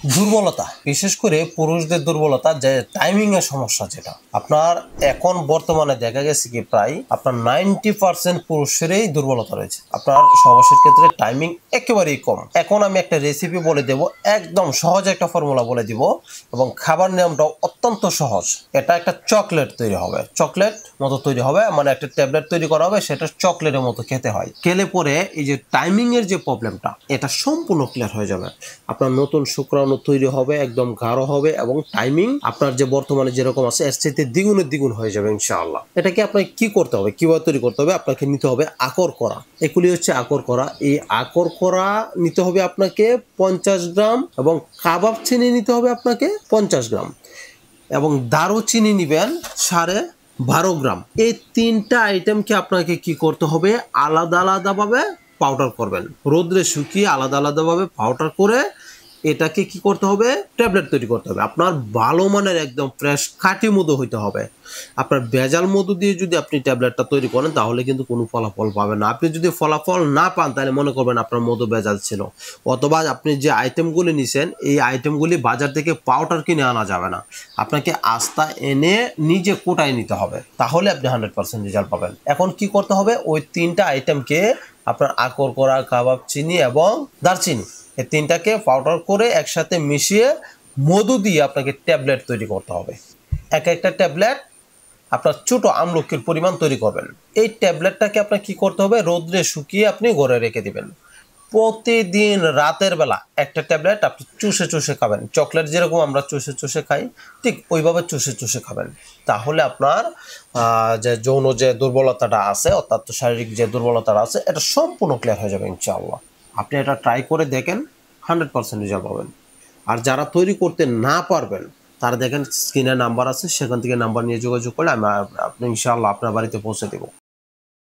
দুর্বলতা, বিশেষ করে পুরুষদের দুর্বলতা, যে টাইমিং এর সমস্যা, যেটা আপনার এখন বর্তমানে দেখা গেছে কি প্রায় আপনার 90% পুরুষেরই দুর্বলতা রয়েছে। আপনার সহবাসের ক্ষেত্রে টাইমিং একেবারেই কম। এখন আমি একটা রেসিপি বলে দেব, একদম সহজ একটা ফর্মুলা বলে দিব, এবং খাবার নিয়মটাও অত্যন্ত সহজ। এটা একটা চকলেট তৈরি হবে, চকলেট মতো তৈরি হবে, মানে একটা ট্যাবলেট তৈরি করা হবে, সেটা চকলেটের মতো খেতে হয়। খেলে পরে এই যে টাইমিং এর যে প্রবলেমটা, এটা সম্পূর্ণ ক্লিয়ার হয়ে যাবে। আপনার নতুন শুক্রাণু তৈরি হবে, একদম গাঢ় হবে, এবং টাইমিং আপনার যে বর্তমানে যেরকম আছে এর চাইতে দ্বিগুণের দ্বিগুণ হয়ে যাবে ইনশাআল্লাহ। এটাকে আপনাকে কি করতে হবে, কিভাবে তৈরি করতে হবে? আপনাকে নিতে হবে আকর করা। এগুলি হচ্ছে আকর করা। এই আকর করা নিতে হবে আপনাকে 50 গ্রাম, এবং কাবাব চিনি নিতে হবে আপনাকে 50 গ্রাম, এবং দারুচিনি নেবেন 12.5 গ্রাম। এই তিনটা আইটেমকে আপনাকে কি করতে হবে, আলাদা আলাদাভাবে পাউডার করবেন, রোদ্রে শুকিয়ে আলাদা আলাদাভাবে পাউডার করে এটাকে কি করতে হবে, ট্যাবলেট তৈরি করতে হবে। আপনার ভালো মানের একদম ফ্রেশ খাঁটি মধু হইতে হবে। আপনার ভেজাল মধু দিয়ে যদি আপনি ট্যাবলেটটা তৈরি করেন তাহলে কিন্তু কোনো ফলাফল পাবেন না। আপনি যদি ফলাফল না পান তাহলে মনে করবেন আপনার মধু ভেজাল ছিল, অথবা আপনি যে আইটেমগুলি নিছেন এই আইটেমগুলি বাজার থেকে পাউডার কিনে আনা যাবে না। আপনাকে আস্তা এনে নিজে কোটায় নিতে হবে, তাহলে আপনি 100% রেজাল্ট পাবেন। এখন কি করতে হবে, ওই তিনটা আইটেমকে আপনার আকর করা, কাবাব চিনি এবং দারচিনি, এই তিনটাকে পাউডার করে একসাথে মিশিয়ে মধু দিয়ে আপনাকে ট্যাবলেট তৈরি করতে হবে। একটা ট্যাবলেট আপনার ছোট আমলকির পরিমাণ তৈরি করবেন। এই ট্যাবলেটটাকে আপনার কি করতে হবে, রোদ্রে শুকিয়ে আপনি ঘরে রেখে দিবেন। প্রতিদিন রাতের বেলা একটা ট্যাবলেট আপনি চুষে চুষে খাবেন। চকলেট যেরকম আমরা চুষে চুষে খাই, ঠিক ওইভাবে চুষে চুষে খাবেন। তাহলে আপনার যে যৌন যে দুর্বলতাটা আছে, অর্থাৎ শারীরিক যে দুর্বলতাটা আছে, এটা সম্পূর্ণ ক্লিয়ার হয়ে যাবে ইনশাআল্লাহ। আপনি এটা ট্রাই করে দেখেন, 100% রেজাল্ট পাবেন। আর যারা তৈরি করতে না পারবেন তারা দেখেন স্ক্রিনে নাম্বার আছে, সেখান থেকে নাম্বার নিয়ে যোগাযোগ করলে আপনি ইনশাআল্লাহ আপনার বাড়িতে পৌঁছে দেবো।